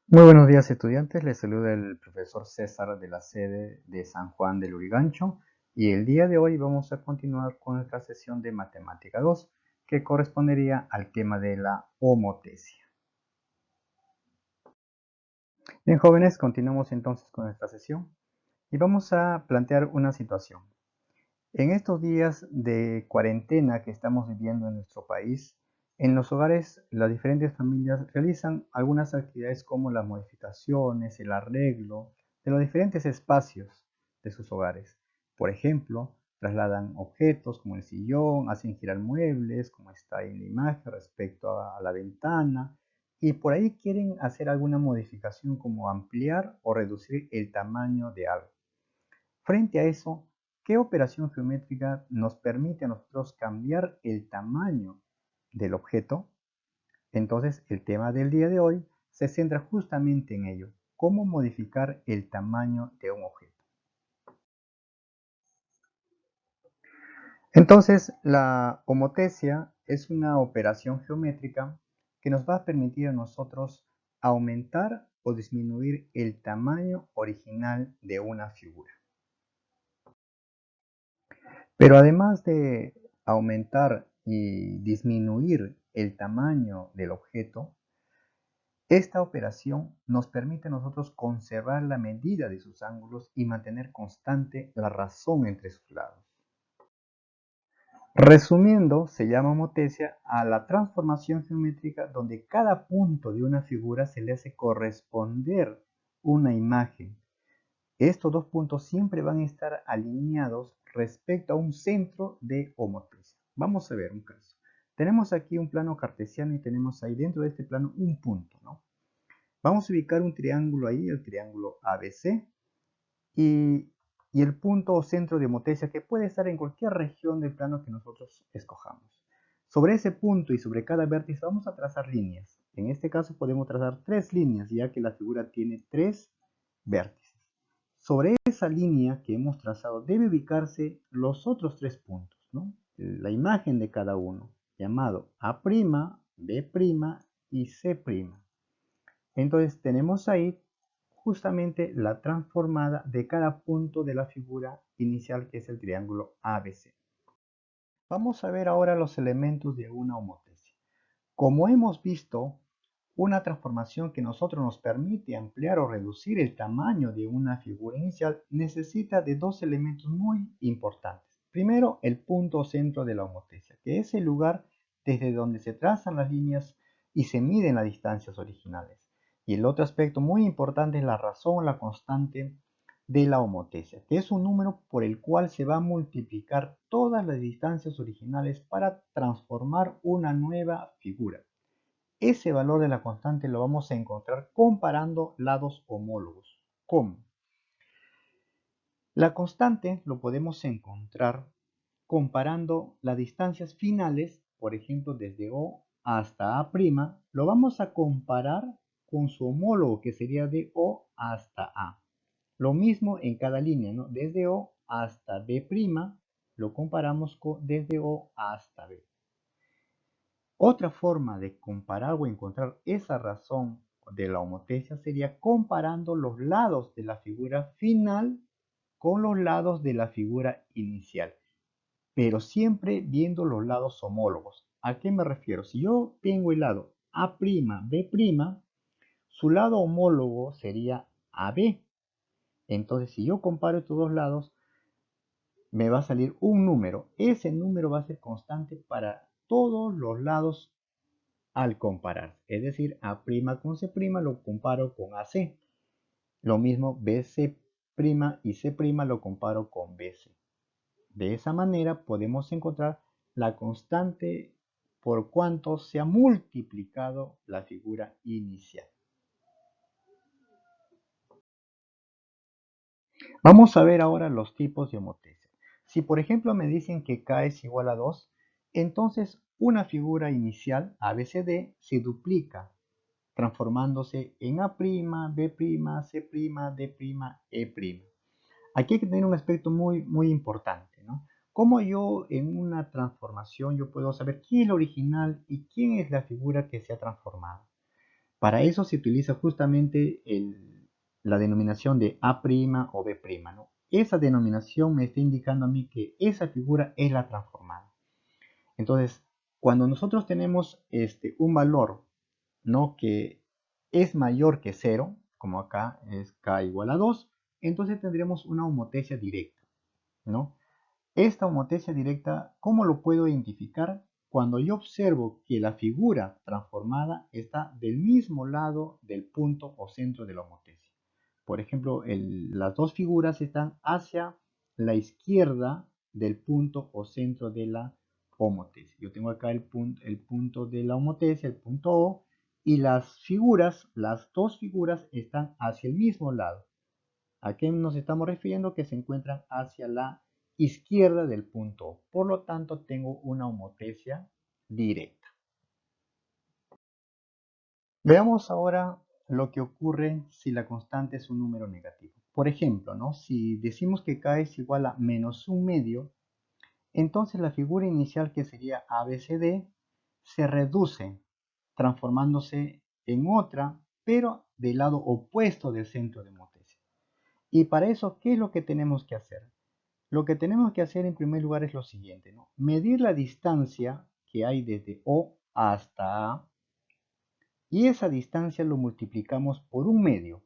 Muy buenos días, estudiantes. Les saluda el profesor César de la sede de San Juan del Lurigancho y el día de hoy vamos a continuar con nuestra sesión de Matemática 2 que correspondería al tema de la homotesia. Bien, jóvenes, continuamos entonces con esta sesión y vamos a plantear una situación. En estos días de cuarentena que estamos viviendo en nuestro país, en los hogares las diferentes familias realizan algunas actividades como las modificaciones, el arreglo de los diferentes espacios de sus hogares. Por ejemplo, trasladan objetos como el sillón, hacen girar muebles, como está en la imagen respecto a la ventana, y por ahí quieren hacer alguna modificación como ampliar o reducir el tamaño de algo. Frente a eso, ¿qué operación geométrica nos permite a nosotros cambiar el tamaño del objeto? Entonces, el tema del día de hoy se centra justamente en ello, cómo modificar el tamaño de un objeto. Entonces, la homotesia es una operación geométrica que nos va a permitir a nosotros aumentar o disminuir el tamaño original de una figura. Pero además de aumentar y disminuir el tamaño del objeto, esta operación nos permite a nosotros conservar la medida de sus ángulos y mantener constante la razón entre sus lados. Resumiendo, se llama homotesia a la transformación geométrica donde cada punto de una figura se le hace corresponder una imagen. Estos dos puntos siempre van a estar alineados respecto a un centro de homotesia. Vamos a ver un caso. Tenemos aquí un plano cartesiano y tenemos ahí dentro de este plano un punto, ¿no? Vamos a ubicar un triángulo ahí, el triángulo ABC, y, y el punto o centro de homotesia que puede estar en cualquier región del plano que nosotros escojamos. Sobre ese punto y sobre cada vértice vamos a trazar líneas. En este caso podemos trazar tres líneas, ya que la figura tiene tres vértices. Sobre esa línea que hemos trazado debe ubicarse los otros tres puntos, ¿no? La imagen de cada uno, llamado A', B' y C'. Entonces tenemos ahí justamente la transformada de cada punto de la figura inicial que es el triángulo ABC. Vamos a ver ahora los elementos de una homotesia. Como hemos visto, una transformación que nosotros nos permite ampliar o reducir el tamaño de una figura inicial necesita de dos elementos muy importantes. Primero, el punto o centro de la homotesia, que es el lugar desde donde se trazan las líneas y se miden las distancias originales. Y el otro aspecto muy importante es la razón o la constante de la homotesia, que es un número por el cual se va a multiplicar todas las distancias originales para transformar una nueva figura. Ese valor de la constante lo vamos a encontrar comparando lados homólogos. ¿Cómo? La constante lo podemos encontrar comparando las distancias finales, por ejemplo, desde O hasta A', lo vamos a comparar con su homólogo, que sería de O hasta A. Lo mismo en cada línea, ¿no? Desde O hasta B', lo comparamos con desde O hasta B. Otra forma de comparar o encontrar esa razón de la homotesia sería comparando los lados de la figura final con los lados de la figura inicial, pero siempre viendo los lados homólogos. ¿A qué me refiero? Si yo tengo el lado A', B', su lado homólogo sería AB. Entonces, si yo comparo estos dos lados, me va a salir un número. Ese número va a ser constante para todos los lados al comparar. Es decir, A' con C' lo comparo con AC. Lo mismo BC' y C' lo comparo con BC. De esa manera podemos encontrar la constante por cuanto se ha multiplicado la figura inicial. Vamos a ver ahora los tipos de homotesia. Si por ejemplo me dicen que K es igual a 2, entonces una figura inicial ABCD se duplica transformándose en A', B', C', D', E'. Aquí hay que tener un aspecto muy importante, ¿no? Cómo yo en una transformación yo puedo saber quién es el original y quién es la figura que se ha transformado. Para eso se utiliza justamente la denominación de A' o B', ¿no? Esa denominación me está indicando a mí que esa figura es la transformada. Entonces, cuando nosotros tenemos un valor, ¿no?, que es mayor que 0, como acá es k igual a 2, entonces tendremos una homotecia directa, ¿no? Esta homotecia directa, ¿cómo lo puedo identificar? Cuando yo observo que la figura transformada está del mismo lado del punto o centro de la homotecia. Por ejemplo, las dos figuras están hacia la izquierda del punto o centro de la homotecia. Yo tengo acá el punto de la homotecia, el punto O, y las dos figuras están hacia el mismo lado. ¿A qué nos estamos refiriendo? Que se encuentran hacia la izquierda del punto O. Por lo tanto, tengo una homotecia directa. Veamos ahora lo que ocurre si la constante es un número negativo. Por ejemplo, ¿no?, si decimos que k es igual a menos un medio, entonces la figura inicial, que sería ABCD, se reduce transformándose en otra, pero del lado opuesto del centro de homotecia. Y para eso, ¿qué es lo que tenemos que hacer? Lo que tenemos que hacer en primer lugar es lo siguiente, ¿no? Medir la distancia que hay desde O hasta A, y esa distancia lo multiplicamos por un medio.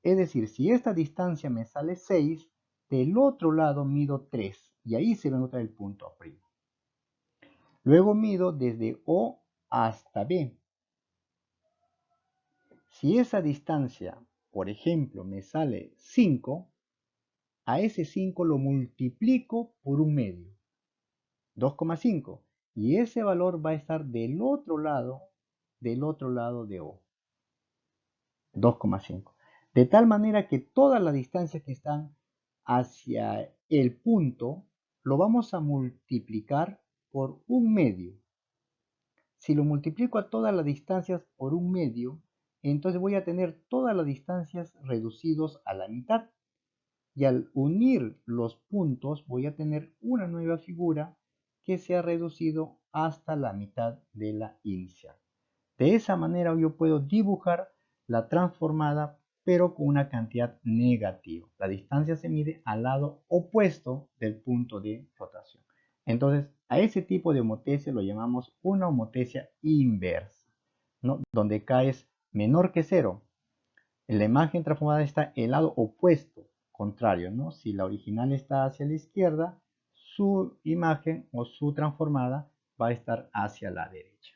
Es decir, si esta distancia me sale 6, del otro lado mido 3, y ahí se va a encontrar el punto A'. Luego mido desde O hasta B. Si esa distancia, por ejemplo, me sale 5, a ese 5 lo multiplico por un medio, 2,5, y ese valor va a estar del otro lado de O, 2,5. De tal manera que todas las distancias que están hacia el punto lo vamos a multiplicar por un medio. Si lo multiplico a todas las distancias por un medio, entonces voy a tener todas las distancias reducidos a la mitad. Y al unir los puntos voy a tener una nueva figura que se ha reducido hasta la mitad de la inicial. De esa manera yo puedo dibujar la transformada, pero con una cantidad negativa. La distancia se mide al lado opuesto del punto de rotación. Entonces, a ese tipo de homotecia lo llamamos una homotecia inversa, ¿no?, donde k es menor que 0. En la imagen transformada está el lado opuesto, contrario, ¿no? Si la original está hacia la izquierda, su imagen o su transformada va a estar hacia la derecha.